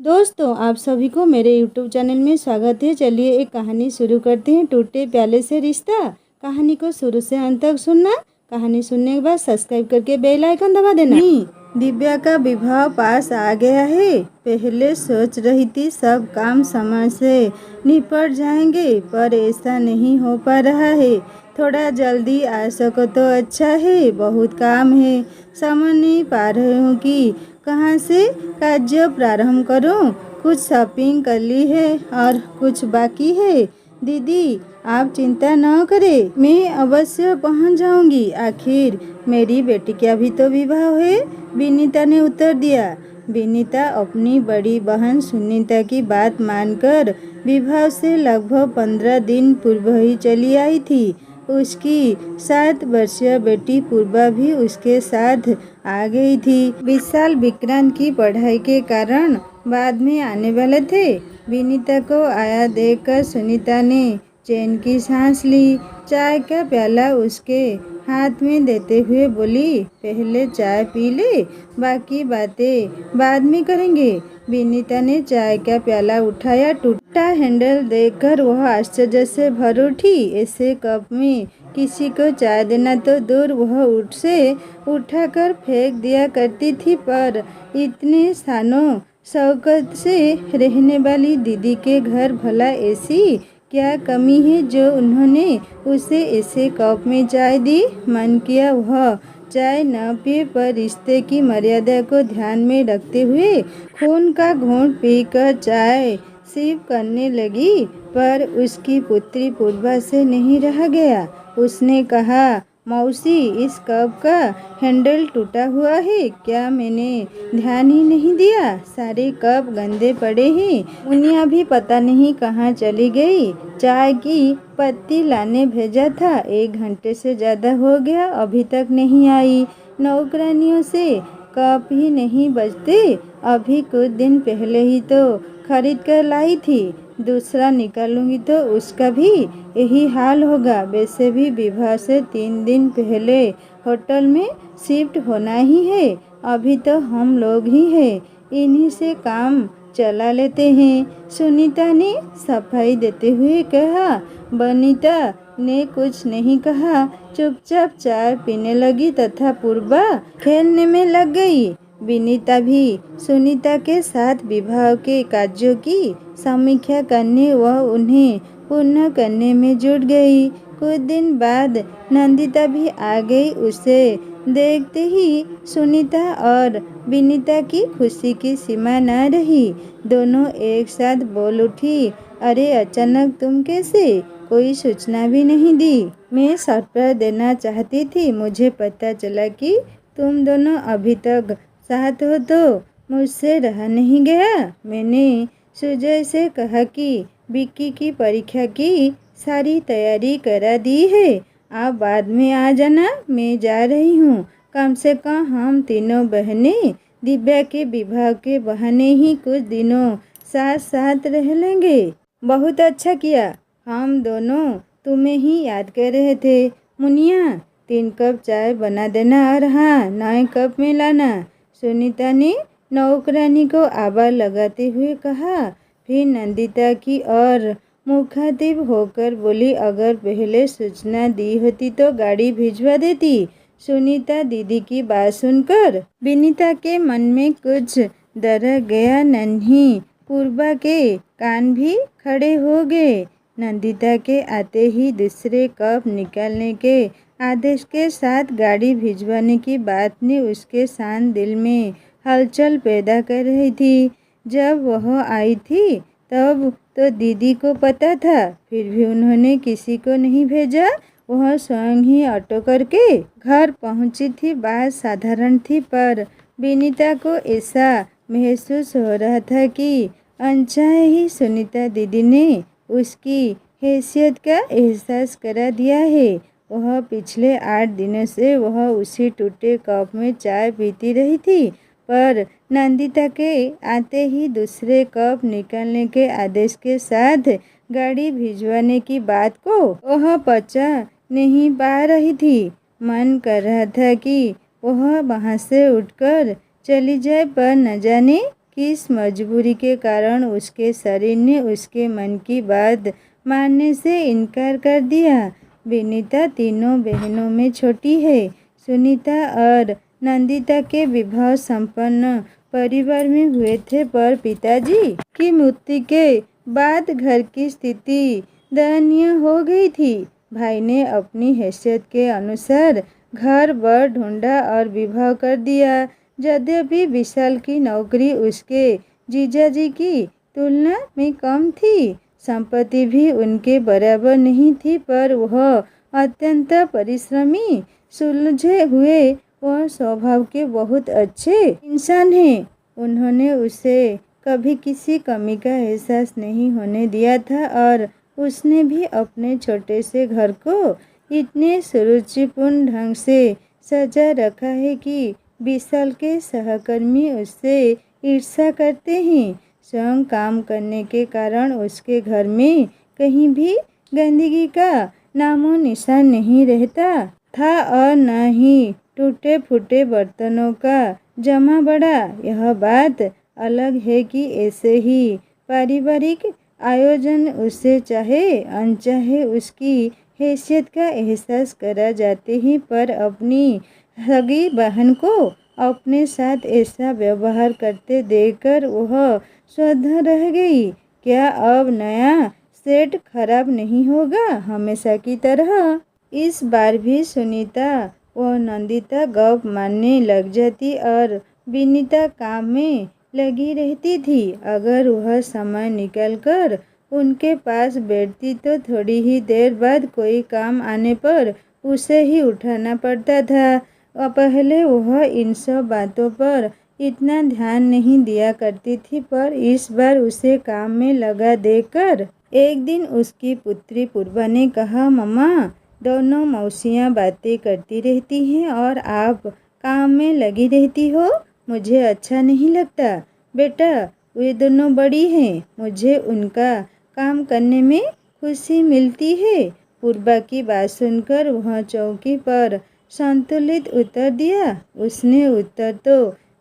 दोस्तों, आप सभी को मेरे YouTube चैनल में स्वागत है। चलिए एक कहानी शुरू करते हैं। टूटे प्याले से रिश्ता। कहानी को शुरू से अंत तक सुनना। कहानी सुनने के बाद सब्सक्राइब करके बेल आइकन दबा देना। दिव्या का विवाह पास आ गया है। पहले सोच रही थी सब काम समय से निपट जाएंगे, पर ऐसा नहीं हो पा रहा है। थोड़ा जल्दी आ सको तो अच्छा है, बहुत काम है। समझ नहीं पा रही हूँ कि कहाँ से कार्य प्रारंभ करूं। कुछ शॉपिंग कर ली है और कुछ बाकी है। दीदी, आप चिंता न करें, मैं अवश्य पहुंच जाऊंगी। आखिर मेरी बेटी का भी तो विवाह है, विनीता ने उत्तर दिया। विनीता अपनी बड़ी बहन सुनीता की बात मानकर विवाह से लगभग 15 दिन पूर्व ही चली आई थी। उसकी 7 वर्षीय बेटी पूर्वा भी उसके साथ आ गई थी। विशाल विक्रांत की पढ़ाई के कारण बाद में आने वाले थे। विनीता को आया देखकर सुनीता ने चैन की सांस ली। चाय का प्याला उसके हाथ में देते हुए बोली, पहले चाय पी ले, बाकी बातें बाद में करेंगे। विनीता ने चाय का प्याला उठाया। टूटा हैंडल देखकर वह आश्चर्य से भर उठी। ऐसे कप में किसी को चाय देना तो दूर, वह उठाकर फेंक दिया करती थी। पर इतने सालों शौकत से रहने वाली दीदी के घर भला ऐसी क्या कमी है जो उन्होंने उसे ऐसे कप में चाय दी। मन किया वह चाय न पिए, पर रिश्ते की मर्यादा को ध्यान में रखते हुए खून का घूंट पीकर चाय सिप करने लगी। पर उसकी पुत्री पूर्वा से नहीं रहा गया। उसने कहा, मौसी, इस कप का हैंडल टूटा हुआ है क्या? मैंने ध्यान ही नहीं दिया। सारे कप गंदे पड़े हैं। मुनिया भी पता नहीं कहाँ चली गई। चाय की पत्ती लाने भेजा था, 1 घंटे से ज़्यादा हो गया, अभी तक नहीं आई। नौकरानियों से कप ही नहीं बचते। अभी कुछ दिन पहले ही तो खरीद कर लाई थी। दूसरा निकालूंगी तो उसका भी यही हाल होगा। वैसे भी विवाह से 3 दिन पहले होटल में शिफ्ट होना ही है। अभी तो हम लोग ही हैं, इन्हीं से काम चला लेते हैं। सुनीता ने सफाई देते हुए कहा। बनीता ने कुछ नहीं कहा, चुपचाप चाय पीने लगी तथा पूर्वा खेलने में लग गई। विनीता भी सुनीता के साथ विवाह के कार्यों की समीक्षा करने व उन्हें पूर्ण करने में जुट गई। कुछ दिन बाद नंदिता भी आ गई। उसे देखते ही सुनीता और विनीता की खुशी की सीमा न रही। दोनों एक साथ बोल उठी, अरे अचानक तुम कैसे? कोई सूचना भी नहीं दी। मैं सरप्राइज देना चाहती थी। मुझे पता चला कि तुम दोनों अभी तक साथ हो तो मुझसे रहा नहीं गया। मैंने सुजय से कहा कि विक्की की परीक्षा की सारी तैयारी करा दी है। आप बाद में आ जाना, मैं जा रही हूँ। कम से कम हम तीनों बहनें दिव्या के विवाह के बहाने ही कुछ दिनों साथ साथ रह लेंगे। बहुत अच्छा किया, हम दोनों तुम्हें ही याद कर रहे थे। मुनिया, 3 कप चाय बना देना और हाँ, नए कप में लाना। सुनीता ने नौकरानी को आवाज लगाते हुए कहा। फिर नंदिता की और मुखातिब होकर बोली, अगर पहले सूचना दी होती तो गाड़ी भिजवा देती। सुनीता दीदी की बात सुनकर विनीता के मन में कुछ डर गया। नन्ही पूर्वा के कान भी खड़े हो गए। नंदिता के आते ही दूसरे कप निकालने के आदेश के साथ गाड़ी भिजवाने की बात ने उसके शांत दिल में हलचल पैदा कर रही थी। जब वह आई थी तब तो दीदी को पता था, फिर भी उन्होंने किसी को नहीं भेजा। वह स्वयं ही ऑटो करके घर पहुंची थी। बात साधारण थी, पर विनीता को ऐसा महसूस हो रहा था कि अनचाहे ही सुनीता दीदी ने उसकी हैसियत का एहसास करा दिया है। वह पिछले 8 दिनों से वह उसी टूटे कप में चाय पीती रही थी, पर नंदिता के आते ही दूसरे कप निकालने के आदेश के साथ गाड़ी भिजवाने की बात को वह पचा नहीं पा रही थी। मन कर रहा था कि वह वहाँ से उठकर चली जाए, पर न जाने किस मजबूरी के कारण उसके शरीर ने उसके मन की बात मानने से इनकार कर दिया। विनीता तीनों बहनों में छोटी है। सुनीता और नंदिता के विवाह संपन्न परिवार में हुए थे, पर पिताजी की मृत्यु के बाद घर की स्थिति दयनीय हो गई थी। भाई ने अपनी हैसियत के अनुसार घर बर ढूंढा और विवाह कर दिया। यद्यपि विशाल की नौकरी उसके जीजाजी की तुलना में कम थी, संपत्ति भी उनके बराबर नहीं थी, पर वह अत्यंत परिश्रमी, सुलझे हुए और स्वभाव के बहुत अच्छे इंसान हैं। उन्होंने उसे कभी किसी कमी का एहसास नहीं होने दिया था और उसने भी अपने छोटे से घर को इतने सुरुचिपूर्ण ढंग से सजा रखा है कि विशाल के सहकर्मी उससे ईर्ष्या करते हैं। स्वयं काम करने के कारण उसके घर में कहीं भी गंदगी का नामो निशान नहीं रहता था और न ही टूटे फूटे बर्तनों का जमा बढ़ा। यह बात अलग है कि ऐसे ही पारिवारिक आयोजन उसे चाहे अनचाहे उसकी हैसियत का एहसास करा जाते हैं, पर अपनी सगी बहन को अपने साथ ऐसा व्यवहार करते देखकर वह स्वतः रह गई। क्या अब नया सेट खराब नहीं होगा हमेशा की तरह? इस बार भी सुनीता व नंदिता गप मारने लग जाती और विनीता काम में लगी रहती थी। अगर वह समय निकालकर उनके पास बैठती तो थोड़ी ही देर बाद कोई काम आने पर उसे ही उठाना पड़ता था। पहले वह इन सब बातों पर इतना ध्यान नहीं दिया करती थी, पर इस बार उसे काम में लगा देखकर एक दिन उसकी पुत्री पूर्वा ने कहा, मम्मा, दोनों मौसियाँ बातें करती रहती हैं और आप काम में लगी रहती हो, मुझे अच्छा नहीं लगता। बेटा, वे दोनों बड़ी हैं, मुझे उनका काम करने में खुशी मिलती है। पूर्वा की बात सुनकर वह चौकी पर संतुलित उत्तर दिया। उसने उत्तर तो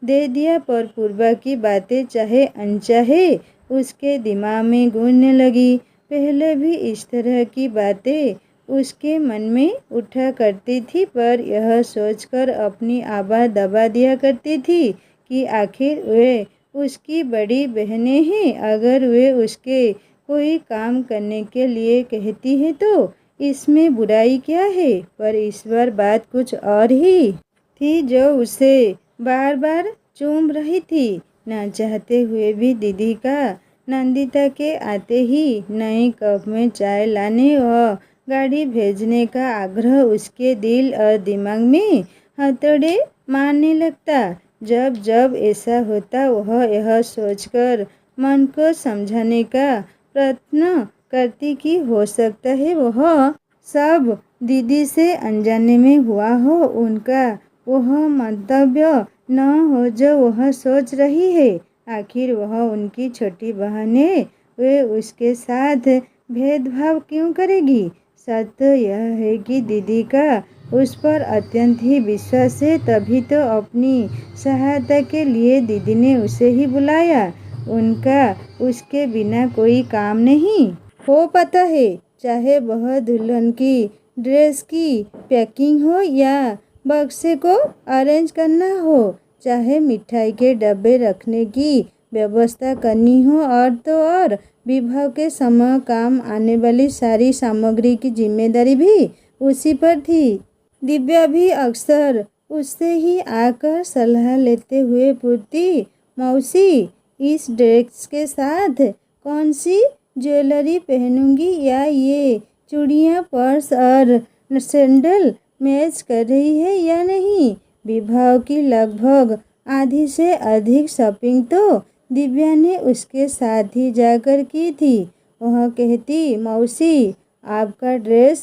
दे दिया, पर पूर्वा की बातें चाहे अनचाहे उसके दिमाग में गूंजने लगी। पहले भी इस तरह की बातें उसके मन में उठा करती थी, पर यह सोचकर अपनी आवाज़ दबा दिया करती थी कि आखिर वे उसकी बड़ी बहनें हैं। अगर वे उसके कोई काम करने के लिए कहती है तो इसमें बुराई क्या है? पर इस बार बात कुछ और ही थी जो उसे बार बार चूम रही थी। न चाहते हुए भी दीदी का नंदिता के आते ही नए कप में चाय लाने व गाड़ी भेजने का आग्रह उसके दिल और दिमाग में हथौड़े मारने लगता। जब जब ऐसा होता वह यह सोचकर मन को समझाने का प्रयत्न करती कि हो सकता है वह सब दीदी से अनजाने में हुआ हो, उनका वह मंतव्य न हो जो वह सोच रही है। आखिर वह उनकी छोटी बहन है, वे उसके साथ भेदभाव क्यों करेगी? सत्य यह है कि दीदी का उस पर अत्यंत ही विश्वास है, तभी तो अपनी सहायता के लिए दीदी ने उसे ही बुलाया। उनका उसके बिना कोई काम नहीं हो पाता है, चाहे वह दुल्हन की ड्रेस की पैकिंग हो या बक्से को अरेंज करना हो, चाहे मिठाई के डब्बे रखने की व्यवस्था करनी हो, और तो और विवाह के समय काम आने वाली सारी सामग्री की जिम्मेदारी भी उसी पर थी। दिव्या भी अक्सर उससे ही आकर सलाह लेते हुए पूछती, मौसी, इस ड्रेस के साथ कौन सी ज्वेलरी पहनूंगी, या ये चूड़ियाँ, पर्स और सैंडल मैच कर रही है या नहीं? विवाह की लगभग आधी से अधिक शॉपिंग तो दिव्या ने उसके साथ ही जाकर की थी। वह कहती, मौसी, आपका ड्रेस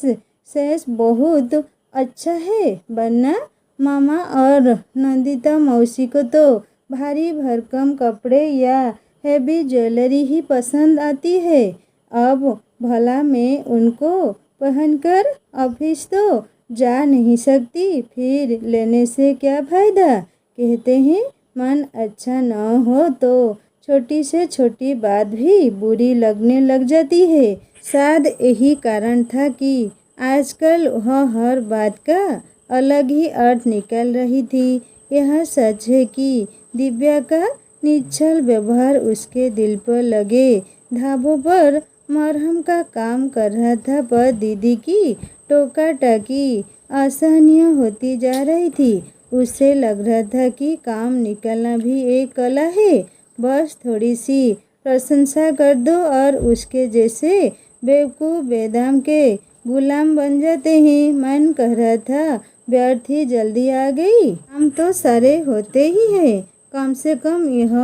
सेंस बहुत अच्छा है, वरना मामा और नंदिता मौसी को तो भारी भरकम कपड़े या हैवी ज्वेलरी ही पसंद आती है। अब भला मैं उनको पहनकर ऑफिस तो जा नहीं सकती, फिर लेने से क्या फ़ायदा? कहते हैं मन अच्छा न हो तो छोटी से छोटी बात भी बुरी लगने लग जाती है। शायद यही कारण था कि आजकल वह हर बात का अलग ही अर्थ निकाल रही थी। यह सच है कि दिव्या का निश्चल व्यवहार उसके दिल पर लगे धागों पर मरहम का काम कर रहा था, पर दीदी की टोका टाकी असहनीय होती जा रही थी। उसे लग रहा था कि काम निकालना भी एक कला है, बस थोड़ी सी प्रशंसा कर दो और उसके जैसे बेवकूफ़ बेदाम के गुलाम बन जाते हैं। मन कह रहा था व्यर्थ ही जल्दी आ गई, काम तो सारे होते ही है, कम से कम यह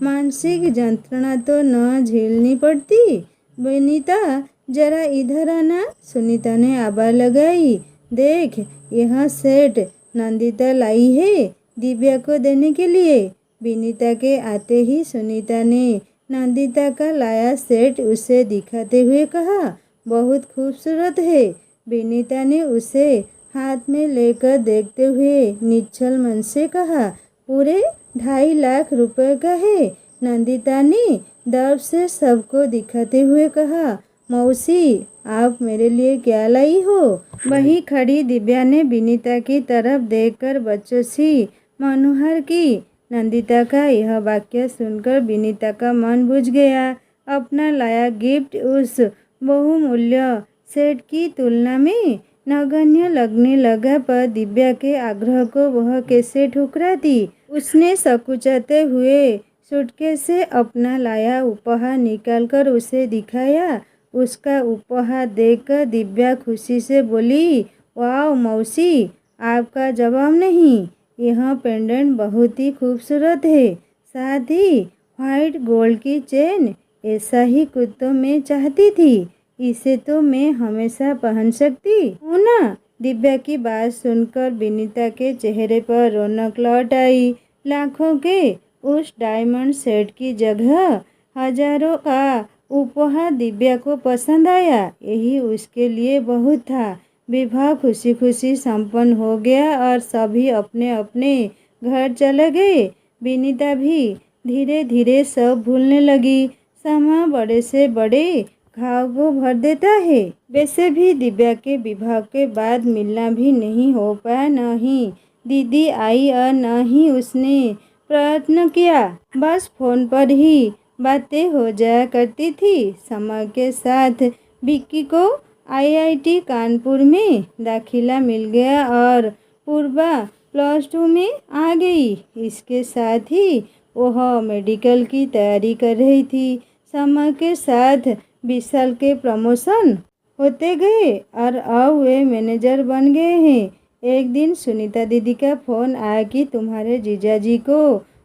मानसिक यंत्रणा तो न झेलनी पड़ती। विनीता जरा इधर आना, सुनीता ने आवाज़ लगाई। देख, यह सेट नंदिता लाई है दिव्या को देने के लिए। विनीता के आते ही सुनीता ने नंदिता का लाया सेट उसे दिखाते हुए कहा, बहुत खूबसूरत है। विनीता ने उसे हाथ में लेकर देखते हुए निश्चल मन से कहा, पूरे 2.5 लाख रुपए का है। नंदिता ने दर्द से सबको दिखाते हुए कहा, मौसी आप मेरे लिए क्या लाई हो? वहीं खड़ी दिव्या ने विनीता की तरफ देखकर बच्चों सी मनोहर की। नंदिता का यह वाक्य सुनकर विनीता का मन बुझ गया। अपना लाया गिफ्ट उस बहुमूल्य सेट की तुलना में नगण्य लगने लगा, पर दिव्या के आग्रह को वह कैसे ठुकराती। उसने सकुचाते हुए सूटकेस से अपना लाया उपहार निकालकर उसे दिखाया। उसका उपहार देखकर दिव्या खुशी से बोली, वाह मौसी, आपका जवाब नहीं। यह पेंडेंट बहुत ही खूबसूरत है, साथ ही व्हाइट गोल्ड की चेन। ऐसा ही कुछ तो मैं चाहती थी, इसे तो मैं हमेशा पहन सकती हूँ ना। दिव्या की बात सुनकर विनीता के चेहरे पर रौनक लौट आई। लाखों के उस डायमंड सेट की जगह हजारों का उपहार दिव्या को पसंद आया। यही उसके लिए बहुत था। विवाह खुशी खुशी संपन्न हो गया और सभी अपने अपने घर चले गए। विनीता भी धीरे धीरे सब भूलने लगी। समय बड़े से बड़े घाव को भर देता है। वैसे भी दिव्या के विवाह के बाद मिलना भी नहीं हो पाया, न ही दीदी आई और न ही उसने प्रयत्न किया। बस फोन पर ही बातें हो जाया करती थी। समय के साथ विक्की को आईआईटी कानपुर में दाखिला मिल गया और पूर्वा +2 में आ गई। इसके साथ ही वह मेडिकल की तैयारी कर रही थी। समय के साथ विशाल के प्रमोशन होते गए और अब वे मैनेजर बन गए हैं। एक दिन सुनीता दीदी का फ़ोन आया कि तुम्हारे जीजाजी को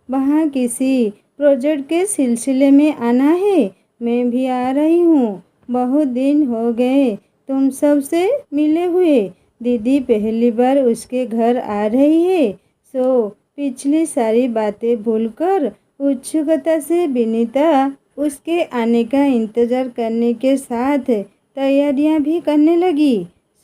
वहाँ किसी प्रोजेक्ट के सिलसिले में आना है। मैं भी आ रही हूँ। बहुत दिन हो गए तुम सब से मिले हुए। दीदी पहली बार उसके घर आ रही है, सो पिछली सारी बातें भूलकर उत्सुकता से विनीता उसके आने का इंतज़ार करने के साथ तैयारियां भी करने लगी।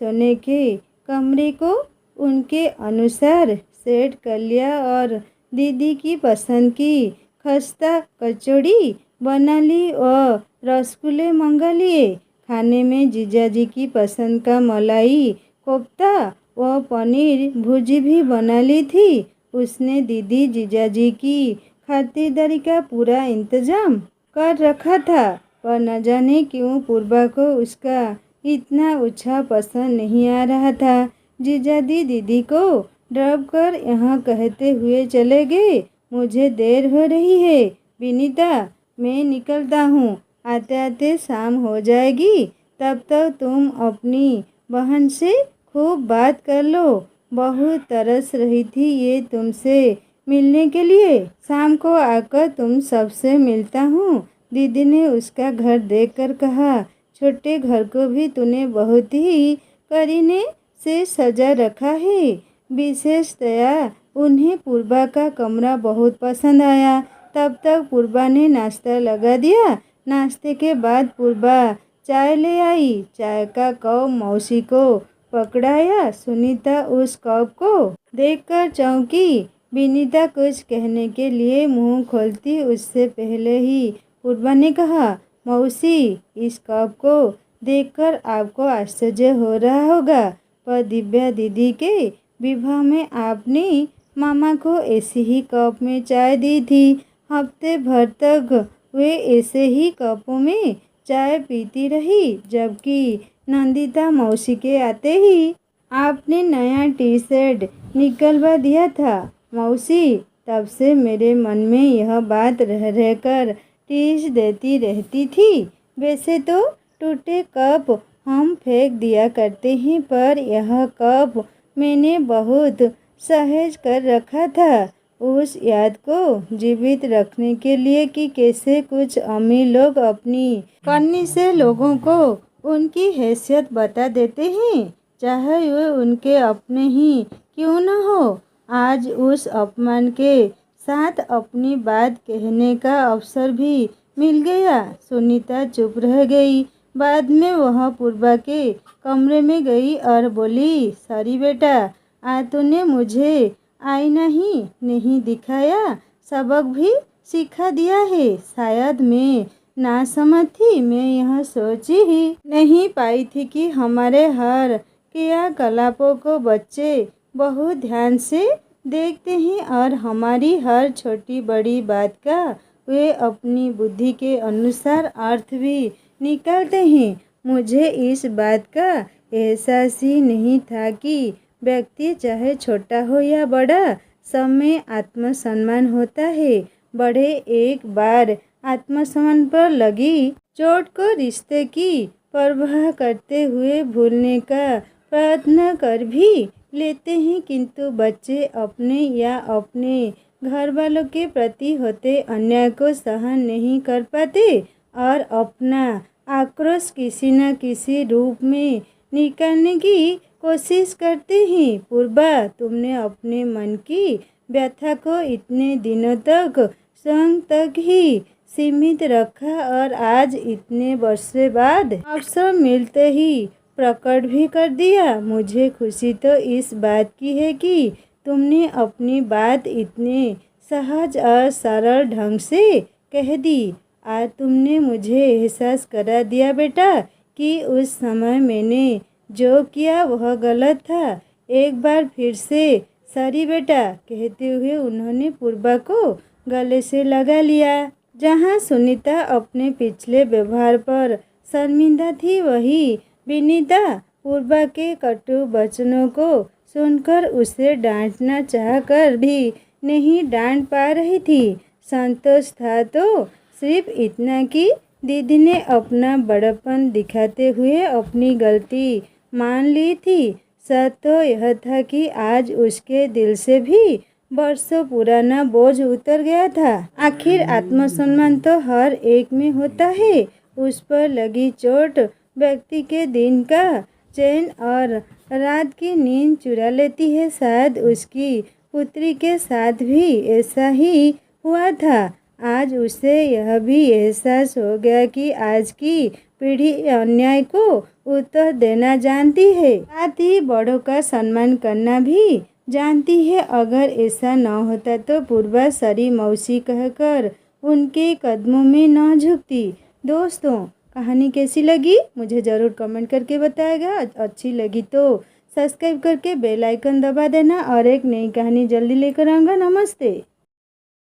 सोने के कमरे को उनके अनुसार सेट कर लिया और दीदी की पसंद की खस्ता कचौड़ी बना ली और रसगुल्ले मंगा लिए। खाने में जीजाजी की पसंद का मलाई कोफ्ता व पनीर भुर्जी भी बना ली थी। उसने दीदी जीजाजी की खातिरदारी का पूरा इंतजाम कर रखा था, पर न जाने क्यों पूर्वा को उसका इतना उत्साह पसंद नहीं आ रहा था। जीजाजी दीदी को ड्रॉप कर यहाँ कहते हुए चले गए, मुझे देर हो रही है विनीता, मैं निकलता हूँ। आते आते शाम हो जाएगी, तब तक तुम अपनी बहन से खूब बात कर लो। बहुत तरस रही थी ये तुमसे मिलने के लिए। शाम को आकर तुम सबसे मिलता हूँ। दीदी ने उसका घर देखकर कहा, छोटे घर को भी तूने बहुत ही करीने से सजा रखा है। विशेषतया उन्हें पूर्वा का कमरा बहुत पसंद आया। तब तक पूर्वा ने नाश्ता लगा दिया। नाश्ते के बाद पूर्वा चाय ले आई। चाय का कप मौसी को पकड़ाया। सुनीता उस कप को देखकर चौंकी। विनीता कुछ कहने के लिए मुंह खोलती उससे पहले ही पूर्वा ने कहा, मौसी, इस कप को देखकर आपको आश्चर्य हो रहा होगा, पर दिव्या दीदी के विवाह में आपने मामा को ऐसे ही कप में चाय दी थी। हफ्ते भर तक वे ऐसे ही कपों में चाय पीती रही, जबकि नंदिता मौसी के आते ही आपने नया टी शर्ट निकलवा दिया था। मौसी, तब से मेरे मन में यह बात रह रहकर टीस देती रहती थी। वैसे तो टूटे कप हम फेंक दिया करते हैं, पर यह कप मैंने बहुत सहेज कर रखा था उस याद को जीवित रखने के लिए कि कैसे कुछ अमीर लोग अपनी करनी से लोगों को उनकी हैसियत बता देते हैं, चाहे वे उनके अपने ही क्यों न हो। आज उस अपमान के साथ अपनी बात कहने का अवसर भी मिल गया। सुनीता चुप रह गई। बाद में वह पूर्वा के कमरे में गई और बोली, सॉरी बेटा, आज तूने मुझे आईना ही नहीं दिखाया, सबक भी सिखा दिया है। शायद मैं नासमझ थी, मैं यह सोच ही नहीं पाई थी कि हमारे हर क्रियाकलापों को बच्चे बहुत ध्यान से देखते हैं और हमारी हर छोटी बड़ी बात का वे अपनी बुद्धि के अनुसार अर्थ भी निकालते हैं। मुझे इस बात का एहसास ही नहीं था कि व्यक्ति चाहे छोटा हो या बड़ा, सब में आत्मसम्मान होता है। बड़े एक बार आत्मसम्मान पर लगी चोट को रिश्ते की परवाह करते हुए भूलने का प्रयत्न कर भी लेते हैं, किंतु बच्चे अपने या अपने घर वालों के प्रति होते अन्याय को सहन नहीं कर पाते और अपना आक्रोश किसी न किसी रूप में निकालने की कोशिश करते हैं। पूर्वा, तुमने अपने मन की व्यथा को इतने दिनों तक स्वयं तक ही सीमित रखा और आज इतने वर्षों बाद अवसर मिलते ही प्रकट भी कर दिया। मुझे खुशी तो इस बात की है कि तुमने अपनी बात इतने सहज और सरल ढंग से कह दी। आज तुमने मुझे एहसास करा दिया बेटा कि उस समय मैंने जो किया वह गलत था। एक बार फिर से सॉरी बेटा कहते हुए उन्होंने पूर्वा को गले से लगा लिया। जहाँ सुनीता अपने पिछले व्यवहार पर शर्मिंदा थी, वही विनीता पूर्वा के कटु वचनों को सुनकर उसे डांटना चाहकर भी नहीं डांट पा रही थी। संतोष था तो सिर्फ इतना कि दीदी ने अपना बड़प्पन दिखाते हुए अपनी गलती मान ली थी। सच तो यह था कि आज उसके दिल से भी वर्षों पुराना बोझ उतर गया था। आखिर आत्मसम्मान तो हर एक में होता है। उस पर लगी चोट व्यक्ति के दिन का चैन और रात की नींद चुरा लेती है। शायद उसकी पुत्री के साथ भी ऐसा ही हुआ था। आज उसे यह भी एहसास हो गया कि आज की पीढ़ी अन्याय को उत्तर देना जानती है, साथ ही बड़ों का सम्मान करना भी जानती है। अगर ऐसा न होता तो पूर्वा सॉरी मौसी कहकर उनके कदमों में न झुकती। दोस्तों, कहानी कैसी लगी मुझे ज़रूर कमेंट करके बताएगा। अच्छी लगी तो सब्सक्राइब करके बेल आइकन दबा देना और एक नई कहानी जल्दी लेकर आऊँगा। नमस्ते।